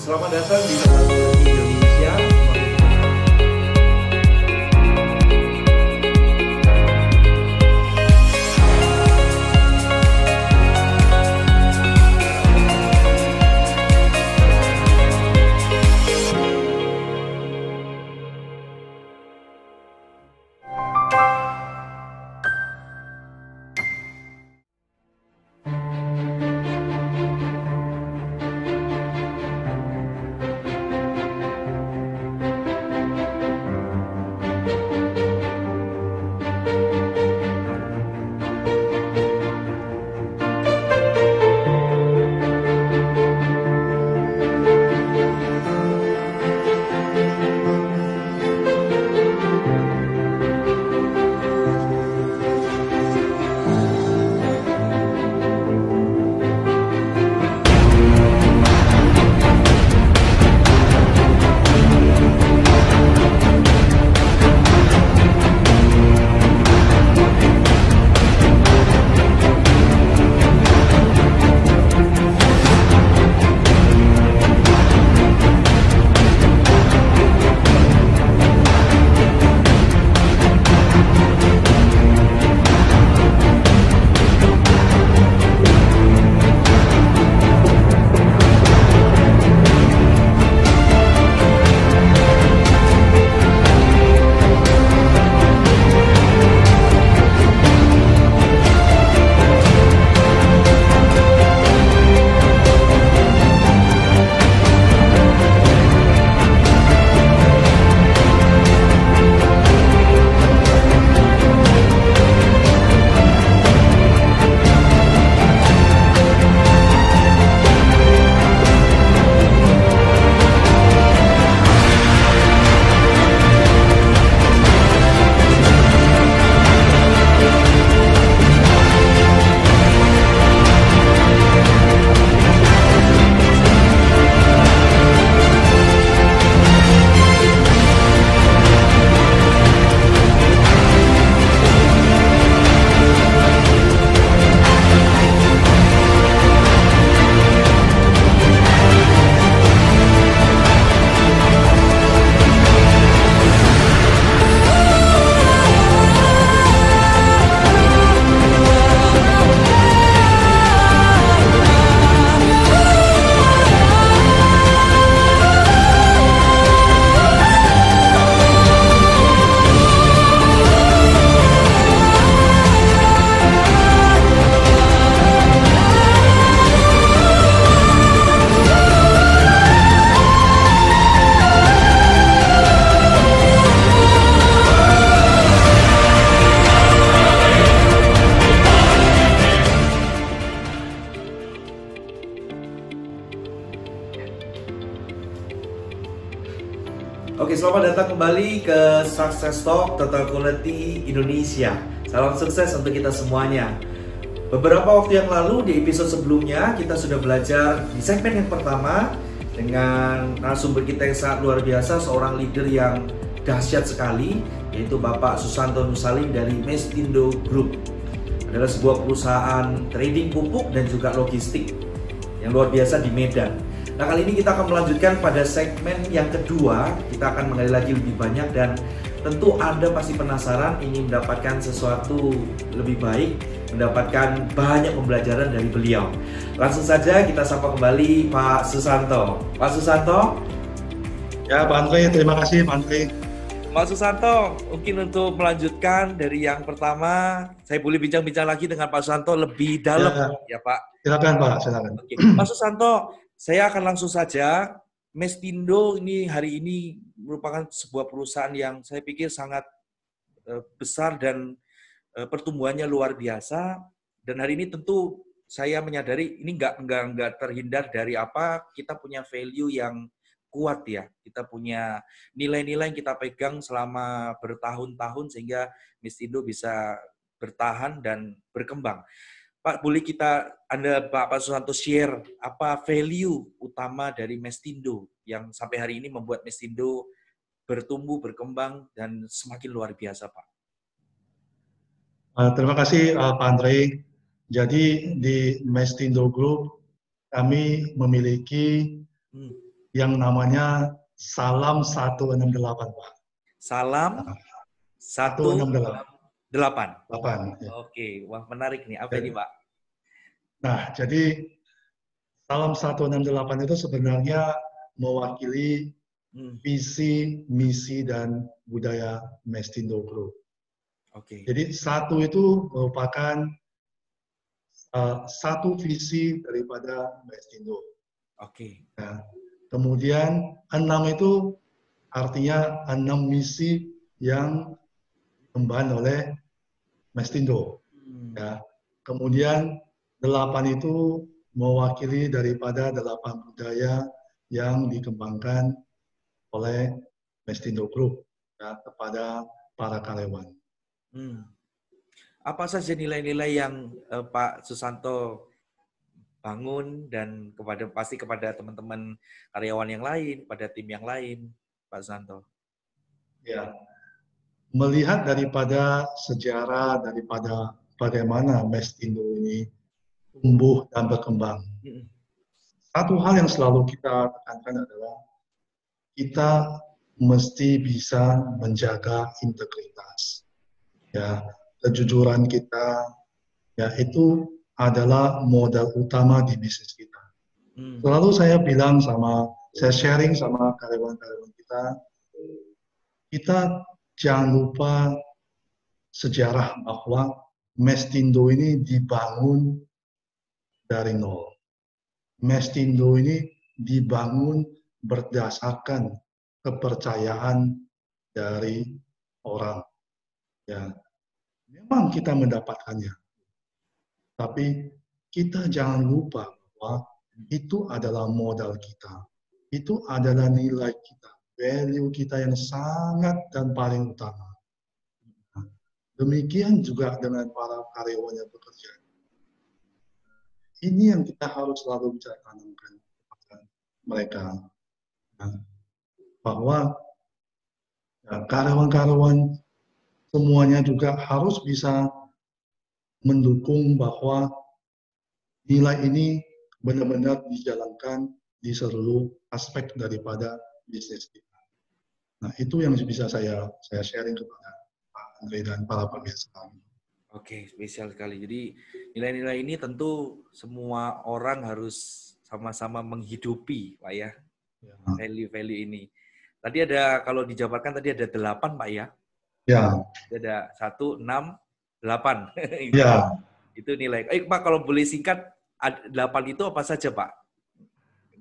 Selamat datang di salah satu Indonesia. Oke, selamat datang kembali ke Success Talk Total Quality Indonesia. Salam sukses untuk kita semuanya. Beberapa waktu yang lalu di episode sebelumnya kita sudah belajar di segmen yang pertama dengan narasumber kita yang sangat luar biasa, seorang leader yang dahsyat sekali, yaitu Bapak Susanto Nusalim dari Mestindo Group. Adalah sebuah perusahaan trading pupuk dan juga logistik yang luar biasa di Medan. Nah, kali ini kita akan melanjutkan pada segmen yang kedua. Kita akan menggali lagi lebih banyak dan tentu Anda pasti penasaran ingin mendapatkan sesuatu lebih baik, mendapatkan banyak pembelajaran dari beliau. Langsung saja kita sapa kembali Pak Susanto. Pak Susanto. Ya, Pak Andre, terima kasih Pak Andre. Pak Susanto, mungkin untuk melanjutkan dari yang pertama, saya boleh bincang-bincang lagi dengan Pak Susanto lebih dalam, ya Pak. Silakan Pak, silakan. Oke. Pak Susanto, saya akan langsung saja. Mestindo ini hari ini merupakan sebuah perusahaan yang saya pikir sangat besar dan pertumbuhannya luar biasa. Dan hari ini tentu saya menyadari ini nggak terhindar dari apa, kita punya value yang kuat ya. Kita punya nilai-nilai yang kita pegang selama bertahun-tahun sehingga Mestindo bisa bertahan dan berkembang. Pak, boleh Anda Pak Susanto share apa value utama dari Mestindo yang sampai hari ini membuat Mestindo bertumbuh, berkembang, dan semakin luar biasa, Pak? Terima kasih Pak Andre. Jadi di Mestindo Group kami memiliki yang namanya Salam 168, Pak. Salam Nah, 168. 168. Ya. Oke, wah menarik nih. Apa ini, Jadi, Pak? nah, jadi Salam 168 itu sebenarnya mewakili Hmm, visi, misi, dan budaya Mestindo Group. Oke. Jadi satu itu merupakan satu visi daripada Mestindo. Oke. Nah, kemudian 6 itu artinya 6 misi yang diemban oleh Mestindo. Hmm, Ya. Kemudian 8 itu mewakili daripada 8 budaya yang dikembangkan oleh Mestindo Group ya, kepada para karyawan. hmm. Apa saja nilai-nilai yang Pak Susanto bangun dan pasti kepada teman-teman karyawan yang lain, pada tim yang lain, Pak Susanto? Ya, melihat daripada sejarah daripada bagaimana Mestindo ini tumbuh dan berkembang. Hmm, Satu hal yang selalu kita tekankan adalah kita mesti bisa menjaga integritas. Ya, kejujuran kita ya itu adalah modal utama di bisnis kita. hmm, Selalu saya sharing sama karyawan-karyawan kita jangan lupa sejarah bahwa Mestindo ini dibangun dari nol. Mestindo ini dibangun berdasarkan kepercayaan dari orang. Ya, memang kita mendapatkannya, tapi kita jangan lupa bahwa itu adalah modal kita. Itu adalah nilai kita, value kita yang sangat dan paling utama. Demikian juga dengan para karyawan yang bekerja. Ini yang kita harus selalu bisa tanamkan kepada mereka. Bahwa karyawan-karyawan semuanya juga harus bisa mendukung bahwa nilai ini benar-benar dijalankan di seluruh aspek daripada bisnis kita. Nah, itu yang bisa saya sharing kepada Pak Andre dan para pemirsa. Oke, spesial sekali. Jadi nilai-nilai ini tentu semua orang harus sama-sama menghidupi, Pak ya, Ya. value-value ini. Tadi ada, kalau dijabarkan tadi ada 8, Pak ya. Ya. Ada 1, 6, 8. Ya. Itu nilai. Pak, kalau boleh singkat, 8 itu apa saja, Pak?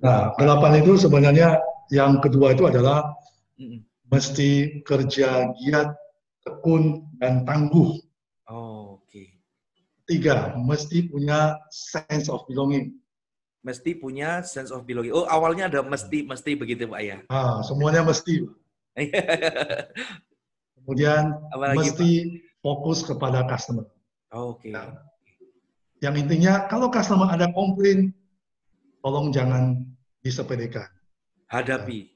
Nah, 8 itu sebenarnya yang kedua itu adalah mesti kerja giat, tekun, dan tangguh. Oh, oke. 3, mesti punya sense of belonging. Mesti punya sense of belonging. Oh, awalnya ada mesti begitu, Pak ya? Semuanya mesti. Kemudian Apalagi, mesti Pak? Fokus kepada customer. Oke. Ya. Yang intinya, kalau customer ada komplain, tolong jangan disepelekan. Hadapi.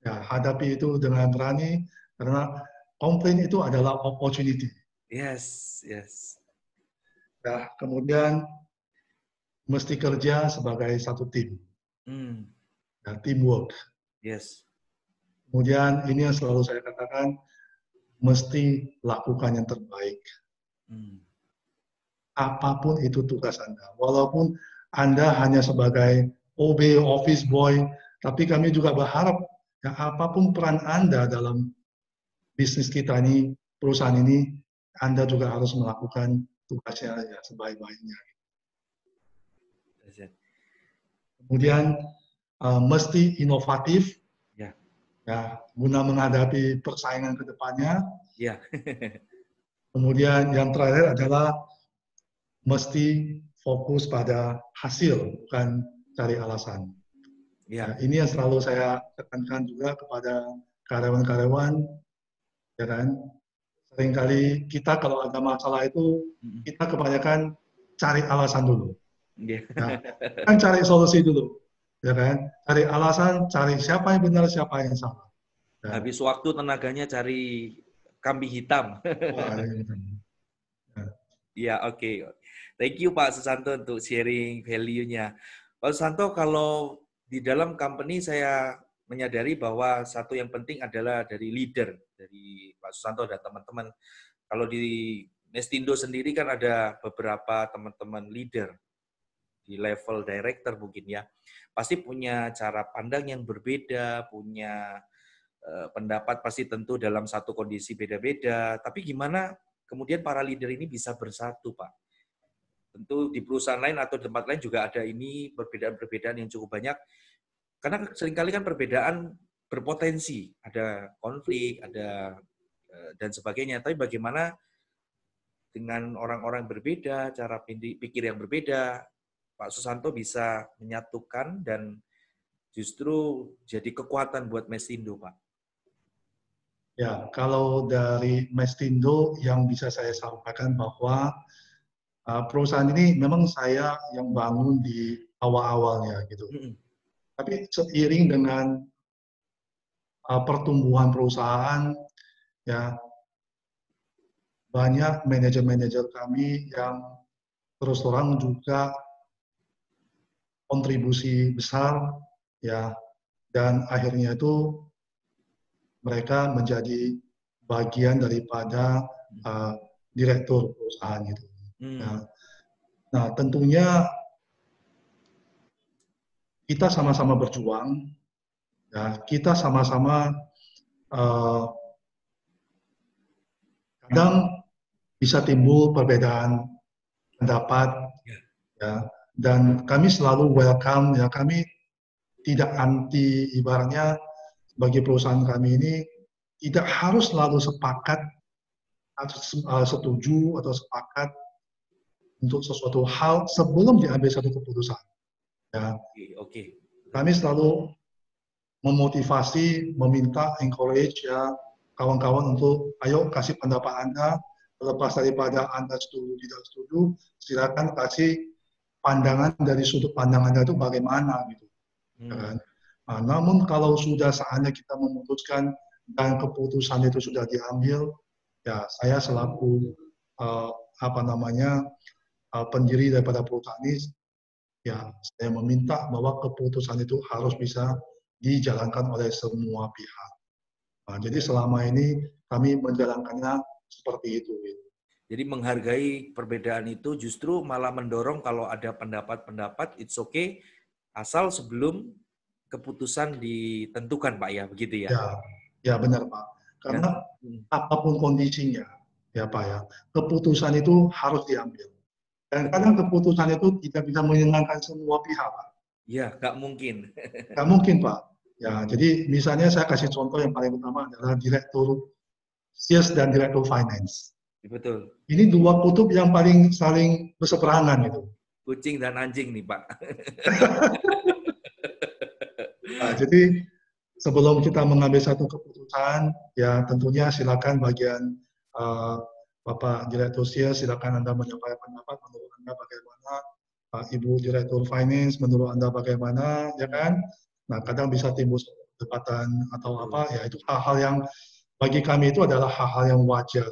Ya, hadapi itu dengan berani, karena komplain itu adalah opportunity. Yes. Ya, kemudian mesti kerja sebagai satu tim. Ya, teamwork. Yes. Kemudian ini yang selalu saya katakan, mesti lakukan yang terbaik. Apapun itu tugas Anda. Walaupun Anda hanya sebagai OB, office boy, tapi kami juga berharap ya, apapun peran Anda dalam bisnis kita ini, perusahaan ini, Anda juga harus melakukan tugasnya ya, sebaik-baiknya. Kemudian mesti inovatif, ya, guna menghadapi persaingan ke depannya. Ya. Kemudian yang terakhir adalah mesti fokus pada hasil, bukan cari alasan. Ya. Nah, ini yang selalu saya tekankan juga kepada karyawan-karyawan, ya kan. Seringkali kita kalau ada masalah itu, kita kebanyakan cari alasan dulu. Nah, kan cari solusi dulu, ya kan. Cari alasan, cari siapa yang benar, siapa yang salah. Ya. Habis waktu tenaganya cari kambing hitam. Ya, oke. Thank you Pak Susanto untuk sharing value-nya. Pak Susanto, kalau di dalam company saya menyadari bahwa satu yang penting adalah dari leader, dari Pak Susanto dan teman-teman. Kalau di Mestindo sendiri kan ada beberapa teman-teman leader di level director mungkin ya. Pasti punya cara pandang yang berbeda, punya pendapat pasti tentu dalam satu kondisi beda-beda. Tapi gimana kemudian para leader ini bisa bersatu, Pak? Tentu di perusahaan lain atau tempat lain juga ada ini perbedaan-perbedaan yang cukup banyak. Karena seringkali kan perbedaan berpotensi, ada konflik, ada dan sebagainya. Tapi bagaimana dengan orang-orang berbeda, cara pikir yang berbeda, Pak Susanto bisa menyatukan dan justru jadi kekuatan buat Mestindo, Pak. Ya, kalau dari Mestindo yang bisa saya sampaikan bahwa perusahaan ini memang saya yang bangun di awal-awalnya gitu. Tapi seiring dengan pertumbuhan perusahaan, ya banyak manajer-manajer kami yang terus terang juga kontribusi besar, ya, dan akhirnya itu mereka menjadi bagian daripada direktur perusahaan itu. Ya. Nah, tentunya kita sama-sama berjuang, ya, kita sama-sama kadang bisa timbul perbedaan pendapat, ya, dan kami selalu welcome, ya, kami tidak anti, ibaratnya bagi perusahaan kami ini tidak harus selalu sepakat atau setuju atau sepakat untuk sesuatu hal sebelum diambil satu keputusan. Ya. Oke. Kami selalu memotivasi, meminta, encourage ya kawan-kawan untuk ayo kasih pendapat Anda, terlepas daripada Anda setuju tidak setuju, silakan kasih pandangan dari sudut pandang Anda itu bagaimana gitu. Kan? Nah, namun kalau sudah saatnya kita memutuskan dan keputusan itu sudah diambil, ya saya selaku pendiri daripada perusahaan ini, ya saya meminta bahwa keputusan itu harus bisa dijalankan oleh semua pihak. Nah, jadi selama ini kami menjalankannya seperti itu. Jadi menghargai perbedaan itu justru malah mendorong kalau ada pendapat-pendapat, it's okay, asal sebelum keputusan ditentukan, Pak, ya, begitu ya? Ya benar, Pak. Karena apapun kondisinya, ya Pak ya, keputusan itu harus diambil. Dan kadang keputusan itu tidak bisa menyenangkan semua pihak, Pak. Iya, nggak mungkin. Nggak mungkin, Pak. Ya, jadi misalnya saya kasih contoh yang paling utama adalah direktur sales dan direktur finance. Betul. Ini dua kutub yang paling saling berseberangan itu. Kucing dan anjing nih, Pak. Nah, jadi sebelum kita mengambil satu keputusan, ya tentunya silakan bagian Bapak Direktur Sales, silakan Anda menyampaikan pendapat menurut Anda bagaimana, Ibu Direktur Finance menurut Anda bagaimana, ya kan? Nah, kadang bisa timbul perdebatan atau apa, ya itu hal-hal yang bagi kami itu adalah hal-hal yang wajar.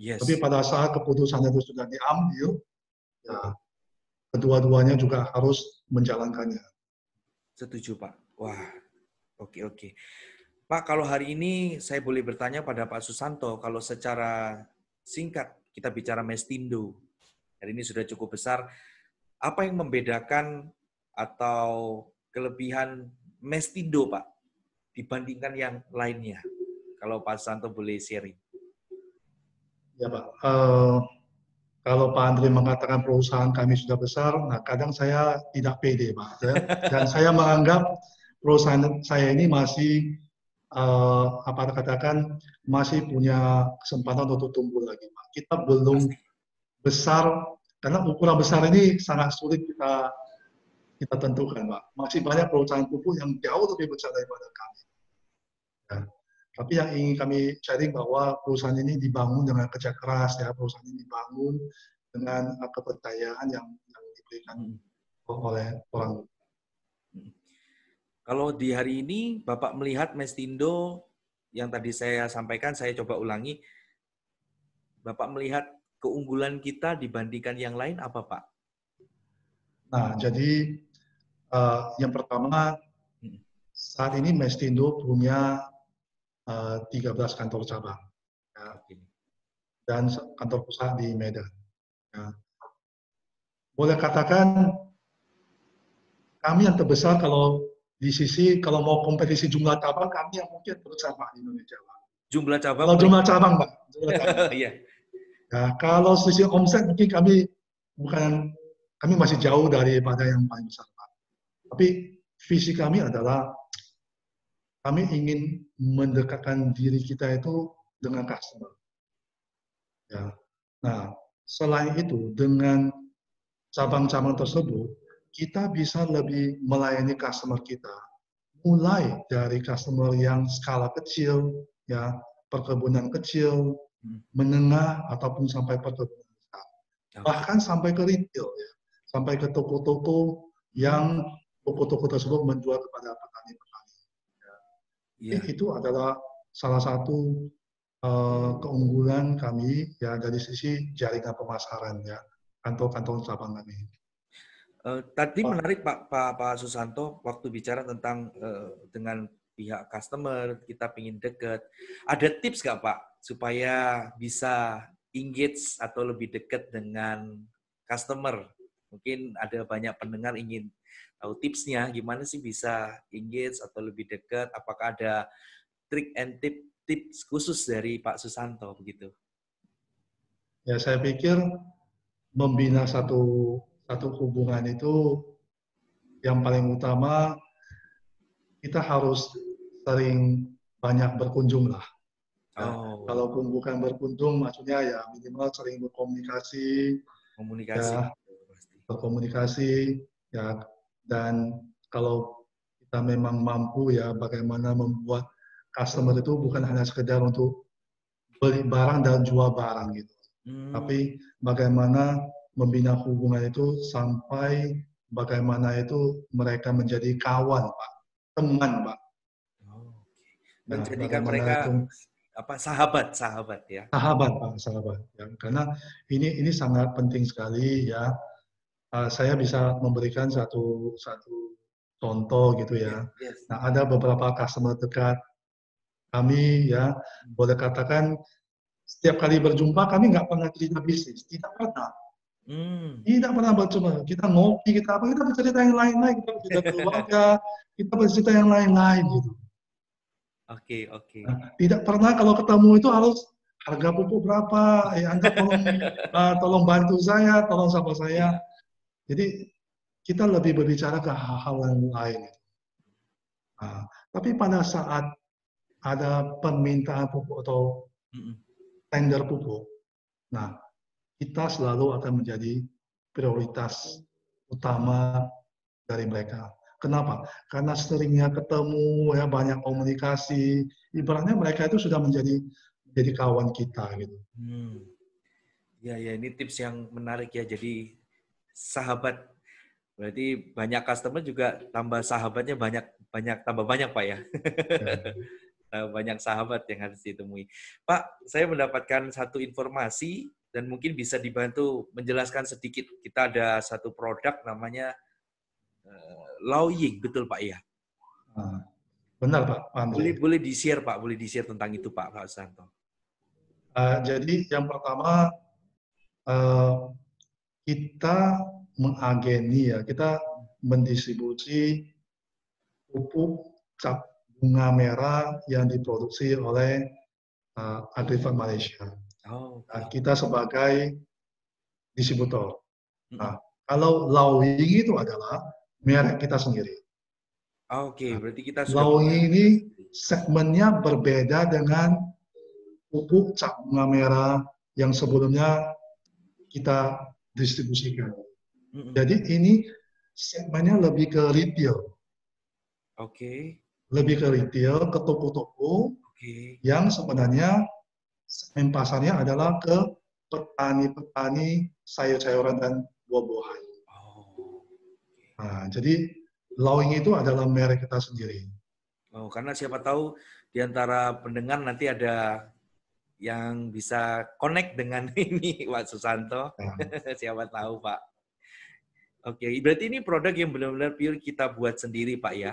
Yes. Tapi pada saat keputusan itu sudah diambil, ya kedua-duanya juga harus menjalankannya. Setuju, Pak. Wah, oke. Pak, kalau hari ini saya boleh bertanya pada Pak Susanto, kalau secara singkat kita bicara Mestindo, hari ini sudah cukup besar, apa yang membedakan atau kelebihan Mestindo, Pak, dibandingkan yang lainnya? Kalau Pak Susanto boleh sharing. Ya, Pak. Kalau Pak Andri mengatakan perusahaan kami sudah besar, nah kadang saya tidak pede, Pak. Ya. Dan saya menganggap perusahaan saya ini masih masih punya kesempatan untuk tumbuh lagi, Pak. Kita belum besar, karena ukuran besar ini sangat sulit kita tentukan, Pak. Masih banyak perusahaan pupuk yang jauh lebih besar daripada kami. Ya. Tapi yang ingin kami sharing bahwa perusahaan ini dibangun dengan kerja keras, ya, perusahaan ini dibangun dengan kepercayaan yang diberikan oleh orang. Kalau di hari ini Bapak melihat Mestindo yang tadi saya sampaikan, saya coba ulangi. Bapak melihat keunggulan kita dibandingkan yang lain apa, Pak? Nah, jadi Yang pertama, saat ini Mestindo punya 13 kantor cabang, ya, dan kantor pusat di Medan. Ya. Boleh katakan kami yang terbesar kalau di sisi kalau mau kompetisi jumlah cabang, kami yang mungkin terbesar Pak di Indonesia. Pak. Jumlah cabang? Kalau jumlah cabang, Pak. Jumlah cabang. Iya. Ya, kalau sisi omset mungkin kami masih jauh daripada yang paling besar, Pak. Tapi visi kami adalah kami ingin mendekatkan diri kita itu dengan customer. Ya. Nah, selain itu, dengan cabang-cabang tersebut, kita bisa lebih melayani customer kita. Mulai dari customer yang skala kecil, ya, perkebunan kecil, menengah, ataupun sampai perkebunan besar. Bahkan sampai ke retail, ya. Sampai ke toko-toko yang toko-toko tersebut menjual kepada petani-petani. Yeah. Itu adalah salah satu keunggulan kami ya dari sisi jaringan pemasaran ya kantor-kantor cabang kami. Tadi menarik Pak Susanto waktu bicara tentang dengan pihak customer kita ingin dekat. Ada tips nggak Pak supaya bisa engage atau lebih dekat dengan customer? Mungkin ada banyak pendengar ingin tahu tipsnya gimana sih bisa engage atau lebih dekat. Apakah ada trik and tips khusus dari Pak Susanto begitu? Ya saya pikir membina satu hubungan itu yang paling utama kita harus sering banyak berkunjung lah. Ya, kalau bukan berkunjung maksudnya ya minimal sering berkomunikasi. Ya, berkomunikasi ya, dan kalau kita memang mampu ya bagaimana membuat customer itu bukan hanya sekedar untuk beli barang dan jual barang gitu. Tapi bagaimana membina hubungan itu sampai bagaimana itu mereka menjadi kawan, Pak. Teman, Pak. Menjadikan mereka itu, sahabat ya. Sahabat, Pak, sahabat. Ya, karena ini sangat penting sekali ya. Saya bisa memberikan satu contoh gitu ya. Yes. Nah, ada beberapa customer dekat kami ya, boleh katakan setiap kali berjumpa kami nggak pernah cerita bisnis, tidak pernah. Tidak pernah bercuma. Kita ngopi, kita bercerita yang lain-lain, kita bercerita keluarga, kita bercerita yang lain-lain gitu. Oke. Nah, tidak pernah kalau ketemu itu harus harga pupuk berapa, Anda tolong bantu saya, tolong sapa saya. Jadi kita lebih berbicara ke hal-hal yang lain. Nah, tapi pada saat ada permintaan pupuk atau tender pupuk, nah kita selalu akan menjadi prioritas utama dari mereka. Kenapa? Karena seringnya ketemu, ya banyak komunikasi. Ibaratnya mereka itu sudah menjadi kawan kita gitu. Ya ini tips yang menarik ya. Jadi sahabat, berarti banyak customer juga tambah sahabatnya tambah banyak Pak ya. Banyak sahabat yang harus ditemui. Pak, saya mendapatkan satu informasi dan mungkin bisa dibantu menjelaskan sedikit. Kita ada satu produk namanya Laoying, betul Pak ya? Benar Pak. Boleh di-share Pak, boleh di-share tentang itu Pak Susanto. Jadi yang pertama kita mengageni ya, kita mendistribusi pupuk cap bunga merah yang diproduksi oleh Agrifarm Malaysia. Kita sebagai distributor. Nah, kalau Laoying itu adalah merek kita sendiri. Berarti kita sudah Laoying ini segmennya berbeda dengan pupuk cap bunga merah yang sebelumnya kita distribusikan. Jadi ini segmennya lebih ke retail. Lebih ke retail, ke toko-toko yang sebenarnya segmen pasarnya adalah ke petani-petani sayur-sayuran dan buah-buahan. Nah, jadi Laoying itu adalah merek kita sendiri. Karena siapa tahu di antara pendengar nanti ada yang bisa connect dengan ini Pak Susanto. Siapa tahu Pak. Oke, berarti ini produk yang benar-benar pure kita buat sendiri, Pak ya?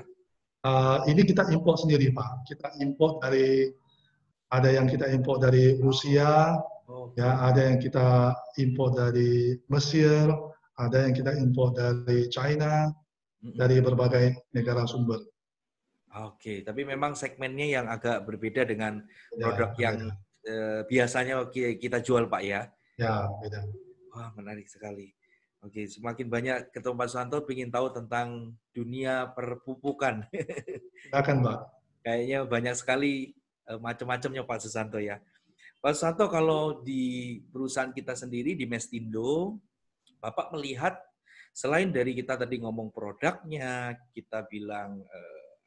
Ini kita import sendiri, Pak. Ada yang kita import dari Rusia, ya, Oke. ada yang kita import dari Mesir, ada yang kita import dari China, Mm-mm. dari berbagai negara sumber. Oke, tapi memang segmennya yang agak berbeda dengan Ya, produk yang berbeda. biasanya kita jual, Pak ya? Ya, beda. Wah, menarik sekali. Oke, semakin banyak ketemu Pak Susanto ingin tahu tentang dunia perpupukan. Silakan, Pak. Kayaknya banyak sekali macam-macamnya Pak Susanto ya. Pak Susanto, kalau di perusahaan kita sendiri di Mestindo, Bapak melihat selain dari kita tadi ngomong produknya, kita bilang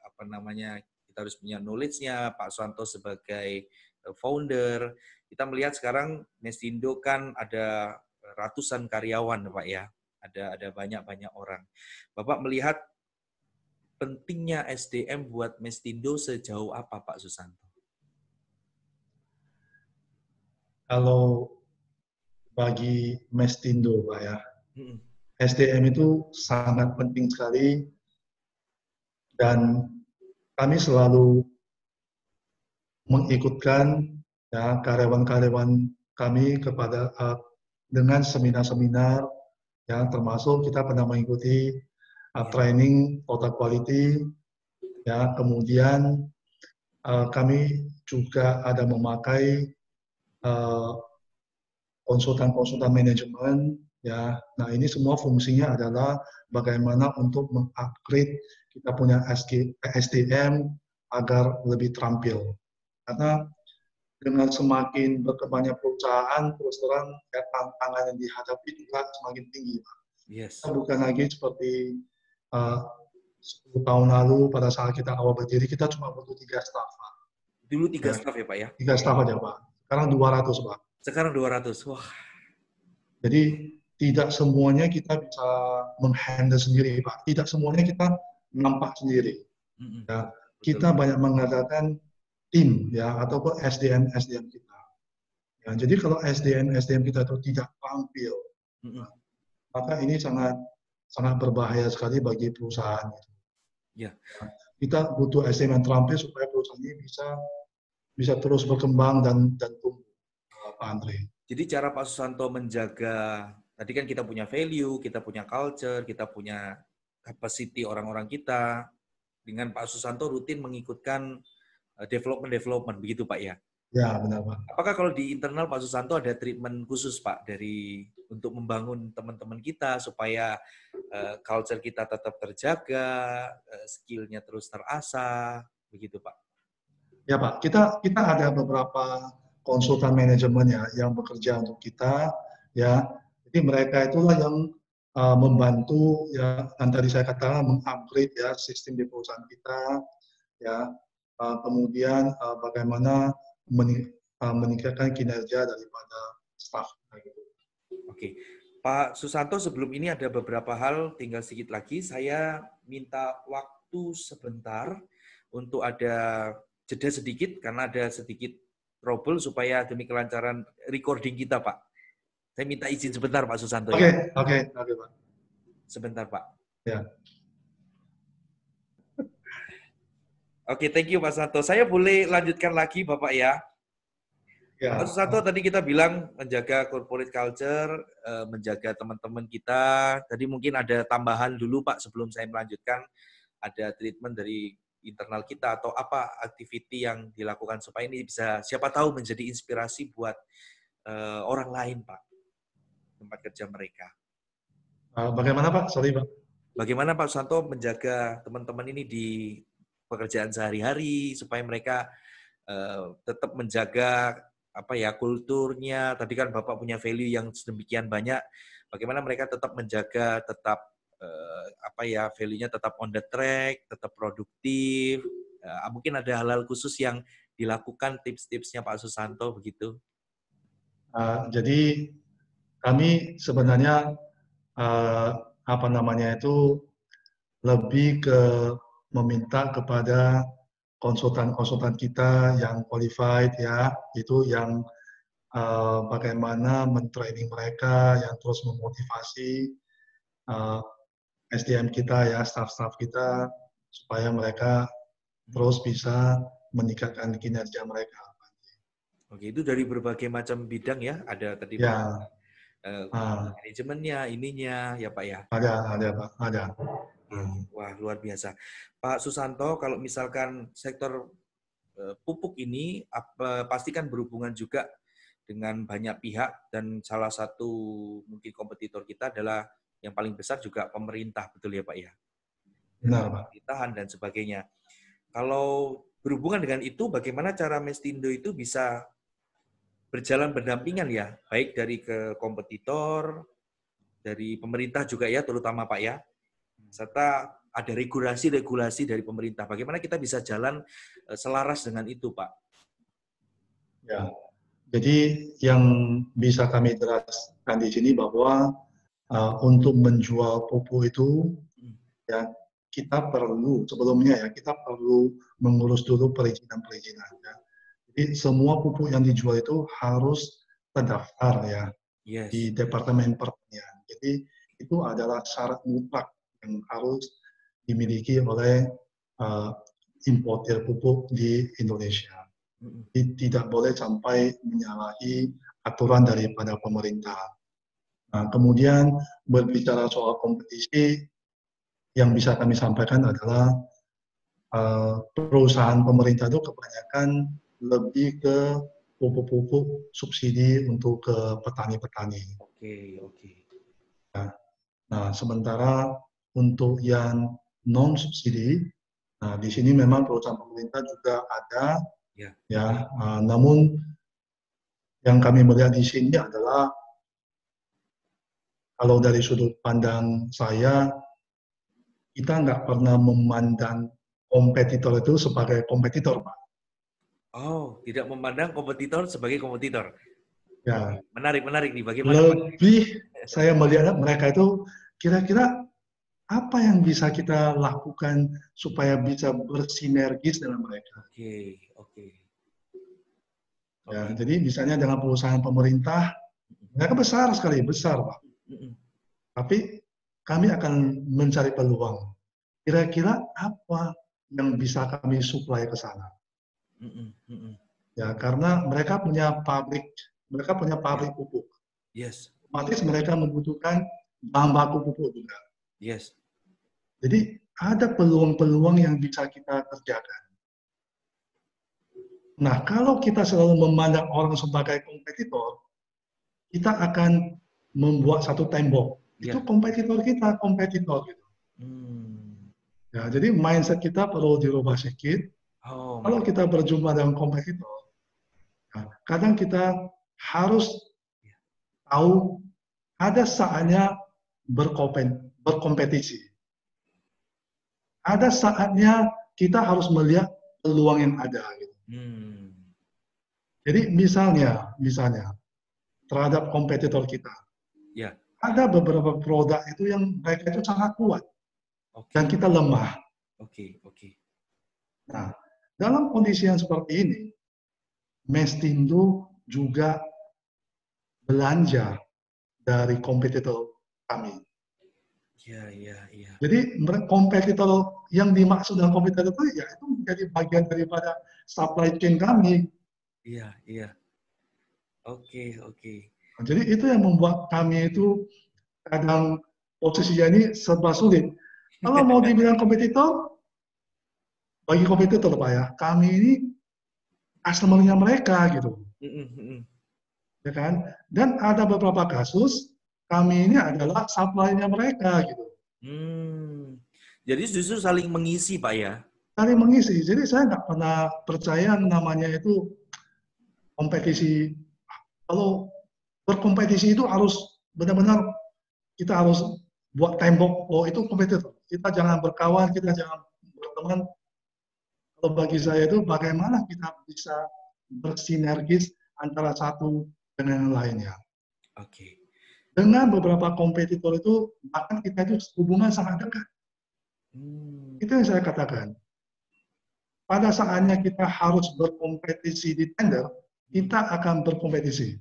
apa namanya, kita harus punya knowledge-nya, Pak Susanto sebagai founder, kita melihat sekarang Mestindo kan ada ratusan karyawan, Pak ya. Ada banyak-banyak orang. Bapak melihat pentingnya SDM buat Mestindo sejauh apa, Pak Susanto? Kalau bagi Mestindo, Pak ya, Mm-mm. SDM itu sangat penting sekali dan kami selalu mengikutkan ya karyawan-karyawan kami dengan seminar-seminar yang termasuk kita pernah mengikuti Ya. training total quality ya, kemudian kami juga ada memakai uh, konsultan-konsultan manajemen ya. Nah, ini semua fungsinya adalah bagaimana untuk mengupgrade kita punya SDM agar lebih terampil. Karena dengan semakin berkembangnya perusahaan, terus terang ya, tantangan yang dihadapi juga semakin tinggi. Kita Yes. bukan lagi seperti uh, 10 tahun lalu pada saat kita awal berdiri, kita cuma butuh 3 staff. Pak. Dulu 3 Ya, staff ya, Pak ya? 3 staff aja, Pak. Sekarang 200, Pak. Sekarang 200. Wah. Jadi tidak semuanya kita bisa menghandle sendiri, Pak. Tidak semuanya kita nampak sendiri. Mm-mm. Ya. Betul. Kita banyak mengadakan tim ya ataupun SDM kita. Ya, jadi kalau SDM kita itu tidak tampil, Mm-mm. maka ini sangat sangat berbahaya sekali bagi perusahaan. Ya. Kita butuh SDM yang terampil supaya perusahaan ini bisa terus berkembang dan tumbuh, Pak Andre. Jadi cara Pak Susanto menjaga, tadi kan kita punya value, kita punya culture, kita punya capacity orang-orang kita, dengan Pak Susanto rutin mengikutkan development, begitu Pak ya? Ya, benar Pak. Apakah kalau di internal Pak Susanto ada treatment khusus Pak untuk membangun teman-teman kita supaya culture kita tetap terjaga, skill-nya terus terasah, begitu Pak? Ya Pak, kita ada beberapa konsultan manajemen ya yang bekerja untuk kita ya. Jadi mereka itulah yang membantu ya, yang tadi saya katakan mengupgrade ya sistem di perusahaan kita ya. Kemudian bagaimana meningkatkan kinerja daripada staff. Gitu. Oke, Pak Susanto, sebelum ini ada beberapa hal, tinggal sedikit lagi. Saya minta waktu sebentar untuk ada jeda sedikit, karena ada sedikit trouble supaya demi kelancaran recording kita, Pak. Saya minta izin sebentar, Pak Susanto. Oke, Pak. Sebentar, Pak. Ya. Oke, thank you, Pak Susanto. Saya boleh lanjutkan lagi, Bapak ya? Ya. Pak Susanto, tadi kita bilang menjaga corporate culture, menjaga teman-teman kita. Tadi mungkin ada tambahan dulu, Pak, sebelum saya melanjutkan. Ada treatment dari internal kita atau apa activity yang dilakukan supaya ini bisa, siapa tahu menjadi inspirasi buat orang lain, Pak, tempat kerja mereka. Bagaimana Pak? Sorry Pak. Bagaimana Pak Susanto menjaga teman-teman ini di pekerjaan sehari-hari supaya mereka tetap menjaga apa ya kulturnya. Tadi kan Bapak punya value yang sedemikian banyak. Bagaimana mereka tetap menjaga, tetap apa ya value-nya tetap on the track, tetap produktif. Mungkin ada hal-hal khusus yang dilakukan, tips-tipsnya Pak Susanto begitu. Jadi kami sebenarnya apa namanya itu lebih ke meminta kepada konsultan-konsultan kita yang qualified ya, itu yang bagaimana mentraining mereka, yang terus memotivasi SDM kita ya, staff-staff kita, supaya mereka terus bisa meningkatkan kinerja mereka. Oke, itu dari berbagai macam bidang ya, ada tadi Ya, manajemennya, ininya, ya Pak ya? ada Pak, ada. Wah, luar biasa. Pak Susanto, kalau misalkan sektor pupuk ini pastikan berhubungan juga dengan banyak pihak, dan salah satu mungkin kompetitor kita adalah yang paling besar juga pemerintah, betul ya Pak ya? Benar Pak. Pemerintahan dan sebagainya. Kalau berhubungan dengan itu, bagaimana cara Mestindo itu bisa berjalan berdampingan ya, baik dari ke kompetitor, dari pemerintah juga ya, terutama Pak ya, serta ada regulasi-regulasi dari pemerintah. Bagaimana kita bisa jalan selaras dengan itu, Pak? Ya, jadi yang bisa kami jelaskan di sini bahwa untuk menjual pupuk itu, ya kita perlu sebelumnya ya kita perlu mengurus dulu perizinan-perizinan. Ya. Jadi semua pupuk yang dijual itu harus terdaftar ya di Departemen Pertanian. Jadi itu adalah syarat mutlak yang harus dimiliki oleh importer pupuk di Indonesia. Jadi tidak boleh sampai menyalahi aturan daripada pemerintah. Nah, kemudian berbicara soal kompetisi, yang bisa kami sampaikan adalah perusahaan pemerintah itu kebanyakan lebih ke pupuk-pupuk subsidi untuk ke petani-petani. Oke. Nah, sementara untuk yang non subsidi, nah di sini memang perusahaan pemerintah juga ada, ya. Namun yang kami melihat di sini adalah kalau dari sudut pandang saya, kita nggak pernah memandang kompetitor itu sebagai kompetitor, Pak. Oh, tidak memandang kompetitor sebagai kompetitor. Ya. Menarik nih. Bagaimana? Lebih saya melihat mereka itu kira-kira apa yang bisa kita lakukan supaya bisa bersinergis dengan mereka. Oke. Ya, jadi misalnya dengan perusahaan pemerintah, mereka besar sekali, Pak. Tapi kami akan mencari peluang. Kira-kira apa yang bisa kami suplai ke sana? Ya, karena mereka punya pabrik pupuk. Otomatis mereka membutuhkan bahan baku pupuk juga. Jadi ada peluang-peluang yang bisa kita kerjakan. Nah, kalau kita selalu memandang orang sebagai kompetitor, kita akan membuat satu tembok. Itu kompetitor kita, gitu. Ya, jadi mindset kita perlu dirubah sedikit. Kalau kita berjumpa dengan kompetitor, nah, kadang kita harus tahu ada saatnya berkompetisi. Ada saatnya kita harus melihat peluang yang ada. Gitu. Jadi misalnya terhadap kompetitor kita, ada beberapa produk itu yang mereka itu sangat kuat dan kita lemah. Nah, dalam kondisi yang seperti ini, Mestindo juga belanja dari kompetitor kami. Jadi kompetitor yang dimaksud dengan kompetitor itu ya itu menjadi bagian daripada supply chain kami. Oke. Jadi itu yang membuat kami itu kadang posisinya ini serba sulit. Kalau mau dibilang kompetitor, bagi kompetitor Pak ya, kami ini customer-nya mereka gitu. Ya kan? Dan ada beberapa kasus kami ini adalah supply-nya mereka gitu. Jadi justru saling mengisi Pak ya? Saling mengisi. Jadi saya nggak pernah percaya namanya itu kompetisi. Kalau berkompetisi itu harus benar-benar kita harus buat tembok. Oh itu kompetitor. Kita jangan berkawan, kita jangan berteman. Kalau bagi saya itu bagaimana kita bisa bersinergis antara satu dengan yang lainnya. Dengan beberapa kompetitor itu bahkan kita itu hubungan sangat dekat. Itu yang saya katakan. Pada saatnya kita harus berkompetisi di tender, kita akan berkompetisi.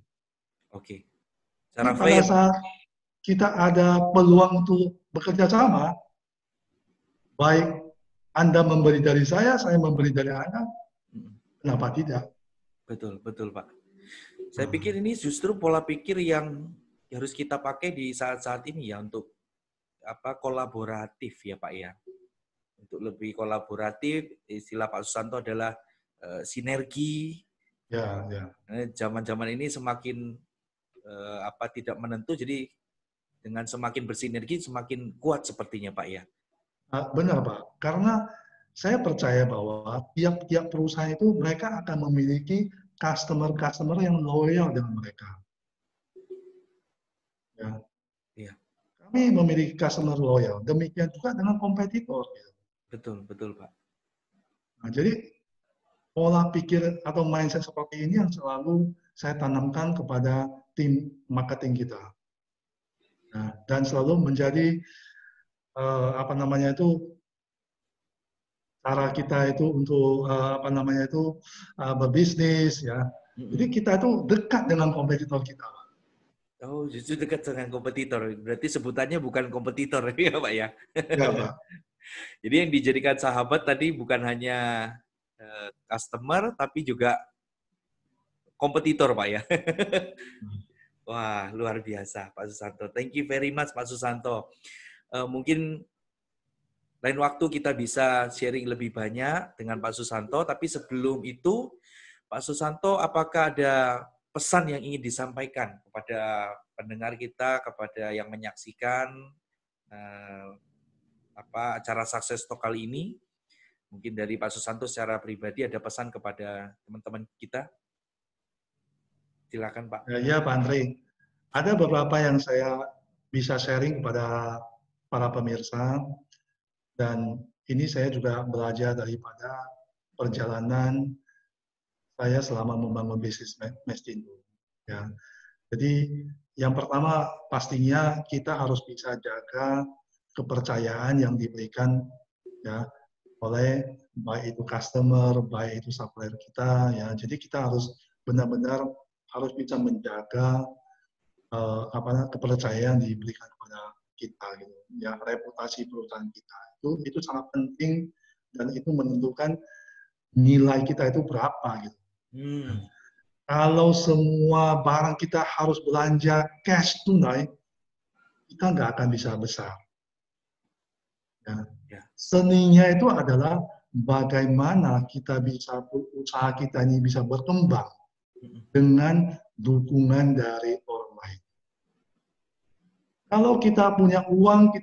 Secara fair. kita ada peluang untuk bekerja sama, baik Anda memberi dari saya memberi dari Anda, kenapa tidak? Betul, betul Pak. Saya pikir ini justru pola pikir yang harus kita pakai di saat-saat ini ya, untuk kolaboratif ya Pak ya. Untuk lebih kolaboratif, istilah Pak Susanto adalah sinergi. Ya. Zaman-zaman ini semakin tidak menentu, jadi dengan semakin bersinergi semakin kuat sepertinya Pak ya. Benar Pak, karena saya percaya bahwa tiap-tiap perusahaan itu mereka akan memiliki customer yang loyal dengan mereka. Ya. Iya. Kami memiliki customer loyal, demikian juga dengan kompetitor. Gitu. Betul Pak. Nah, jadi pola pikir atau mindset seperti ini yang selalu saya tanamkan kepada tim marketing kita. Nah, dan selalu menjadi cara kita itu untuk berbisnis ya. Jadi kita itu dekat dengan kompetitor kita. Oh, justru dekat dengan kompetitor. Berarti sebutannya bukan kompetitor ya Pak ya. Ya Pak. Jadi yang dijadikan sahabat tadi bukan hanya customer tapi juga kompetitor Pak ya. Wah, luar biasa Pak Susanto. Thank you very much Pak Susanto. Mungkin lain waktu kita bisa sharing lebih banyak dengan Pak Susanto, tapi sebelum itu, Pak Susanto, apakah ada pesan yang ingin disampaikan kepada pendengar kita, kepada yang menyaksikan acara Success Talk kali ini? Mungkin dari Pak Susanto secara pribadi ada pesan kepada teman-teman kita? Silakan Pak. Ya Pak Andre, ada beberapa yang saya bisa sharing kepada para pemirsa. Dan ini saya juga belajar daripada perjalanan saya selama membangun bisnis Mestindo. Ya. Jadi yang pertama pastinya kita harus bisa jaga kepercayaan yang diberikan ya oleh baik itu customer, baik itu supplier kita ya. Jadi kita harus benar-benar harus bisa menjaga kepercayaan diberikan kepada kita gitu. Ya, reputasi perusahaan kita itu sangat penting dan itu menentukan nilai kita itu berapa gitu. Kalau semua barang kita harus belanja cash tunai, kita nggak akan bisa besar. Ya. Seninya itu adalah bagaimana kita bisa usaha kita ini bisa berkembang dengan dukungan dari orang lain. Kalau kita punya uang,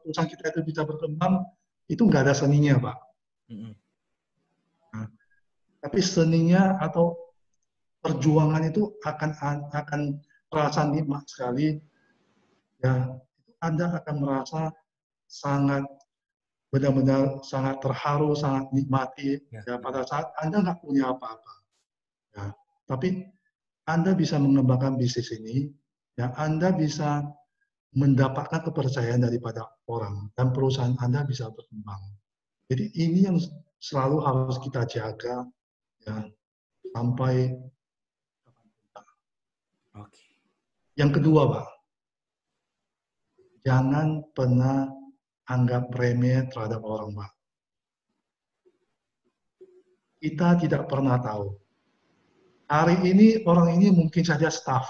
usaha kita itu bisa berkembang, itu nggak ada seninya, Pak. Nah, tapi seninya atau perjuangan itu akan terasa nikmat sekali. Ya, Anda akan merasa sangat benar-benar sangat terharu, sangat nikmati. Ya, pada saat Anda nggak punya apa-apa. Ya, tapi Anda bisa mengembangkan bisnis ini, ya Anda bisa mendapatkan kepercayaan daripada orang dan perusahaan Anda bisa berkembang. Jadi ini yang selalu harus kita jaga ya sampai kapan kita. Oke. Yang kedua, Pak, jangan pernah anggap remeh terhadap orang, Pak. Kita tidak pernah tahu. Hari ini orang ini mungkin saja staff.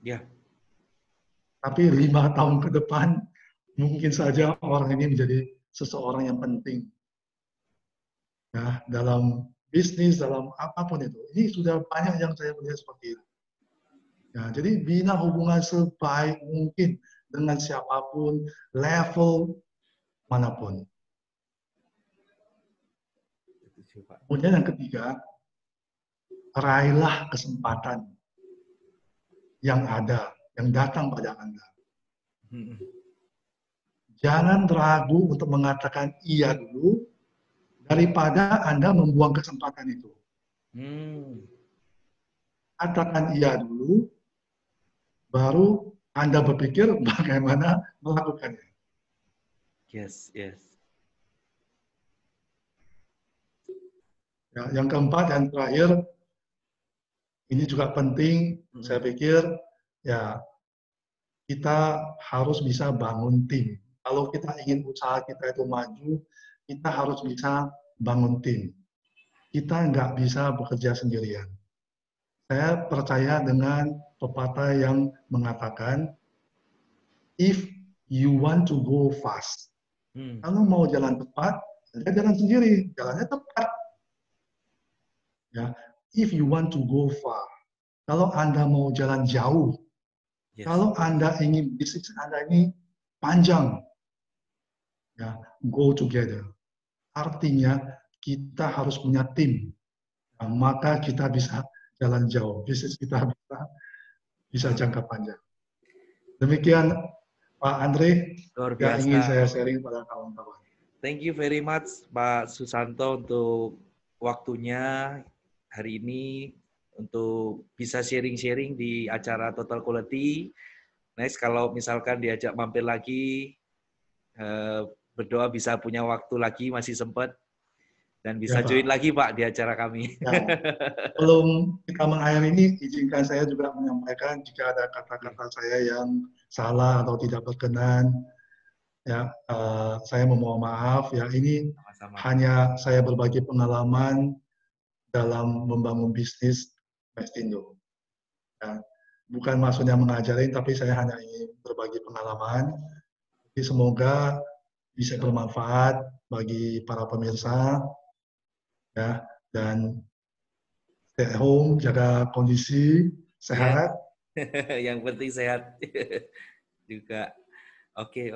Ya. Tapi 5 tahun ke depan, mungkin saja orang ini menjadi seseorang yang penting. Ya, dalam bisnis, dalam apapun itu. Ini sudah banyak yang saya melihat seperti itu. Ya, jadi bina hubungan sebaik mungkin dengan siapapun, level manapun. Kemudian yang ketiga, raihlah kesempatan yang ada, yang datang pada Anda. Jangan ragu untuk mengatakan iya dulu, daripada Anda membuang kesempatan itu. Katakan iya dulu, baru Anda berpikir bagaimana melakukannya. Yes. Ya, yang keempat dan terakhir, ini juga penting, saya pikir, ya kita harus bisa bangun tim. Kalau kita ingin usaha kita itu maju, kita harus bisa bangun tim. Kita nggak bisa bekerja sendirian. Saya percaya dengan pepatah yang mengatakan, if you want to go fast, kalau mau jalan cepat, Anda jalan sendiri, jalannya tepat. Ya, if you want to go far, kalau Anda mau jalan jauh, kalau Anda ingin bisnis Anda ini panjang, ya, go together. Artinya kita harus punya tim, nah, maka kita bisa jalan jauh, bisnis kita bisa jangka panjang. Demikian Pak Andre yang ingin saya sharing pada kawan-kawan. Thank you very much Pak Susanto untuk waktunya hari ini untuk bisa sharing-sharing di acara Total Quality. Next, kalau misalkan diajak mampir lagi, berdoa bisa punya waktu lagi, masih sempat. Dan bisa join lagi Pak di acara kami. Ya. Sebelum kita mengakhiri ini, izinkan saya juga menyampaikan jika ada kata-kata saya yang salah atau tidak berkenan. Ya, saya memohon maaf. Ya, ini sama-sama. Hanya saya berbagi pengalaman dalam membangun bisnis Mestindo. Ya, bukan maksudnya mengajarin, tapi saya hanya ingin berbagi pengalaman. Jadi semoga bisa bermanfaat bagi para pemirsa. Ya, dan stay at home, jaga kondisi, sehat. Yang penting sehat juga. Oke.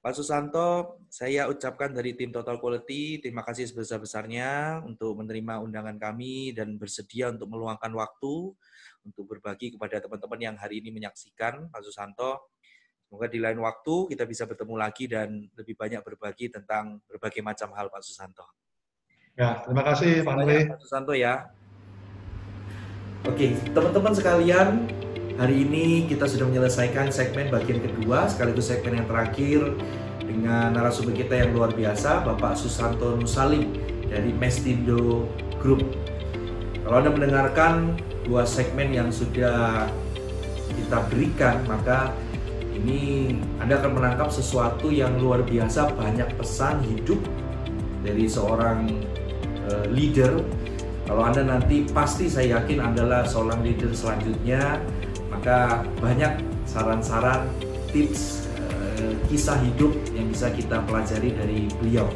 Pak Susanto, saya ucapkan dari tim Total Quality, terima kasih sebesar-besarnya untuk menerima undangan kami dan bersedia untuk meluangkan waktu untuk berbagi kepada teman-teman yang hari ini menyaksikan. Pak Susanto, semoga di lain waktu kita bisa bertemu lagi dan lebih banyak berbagi tentang berbagai macam hal Pak Susanto. Ya, terima kasih Pak Andre. Pak Susanto ya. Oke, teman-teman sekalian, hari ini kita sudah menyelesaikan segmen bagian kedua, sekaligus segmen yang terakhir dengan narasumber kita yang luar biasa, Bapak Susanto Nusalim dari Mestindo Group. Kalau Anda mendengarkan dua segmen yang sudah kita berikan, maka ini Anda akan menangkap sesuatu yang luar biasa, banyak pesan hidup dari seorang leader. Kalau Anda nanti pasti saya yakin adalah seorang leader selanjutnya, maka banyak saran-saran, tips, kisah hidup yang bisa kita pelajari dari beliau.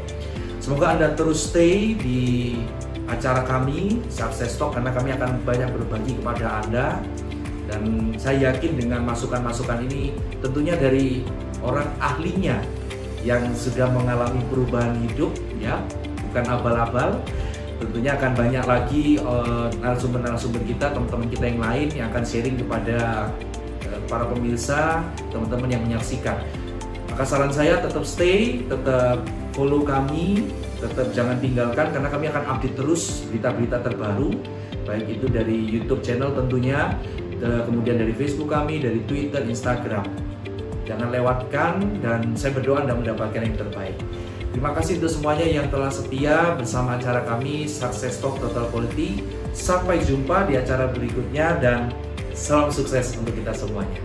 Semoga Anda terus stay di acara kami, Success Talk, karena kami akan banyak berbagi kepada Anda. Dan saya yakin dengan masukan-masukan ini tentunya dari orang ahlinya yang sudah mengalami perubahan hidup, ya, bukan abal-abal. Tentunya akan banyak lagi narasumber-narasumber kita, teman-teman kita yang lain yang akan sharing kepada para pemirsa, teman-teman yang menyaksikan. Maka saran saya tetap stay, tetap follow kami, tetap jangan tinggalkan karena kami akan update terus berita-berita terbaru, baik itu dari YouTube channel tentunya, kemudian dari Facebook kami, dari Twitter, Instagram. Jangan lewatkan dan saya berdoa Anda mendapatkan yang terbaik. Terima kasih untuk semuanya yang telah setia bersama acara kami Success Talk Total Quality. Sampai jumpa di acara berikutnya dan salam sukses untuk kita semuanya.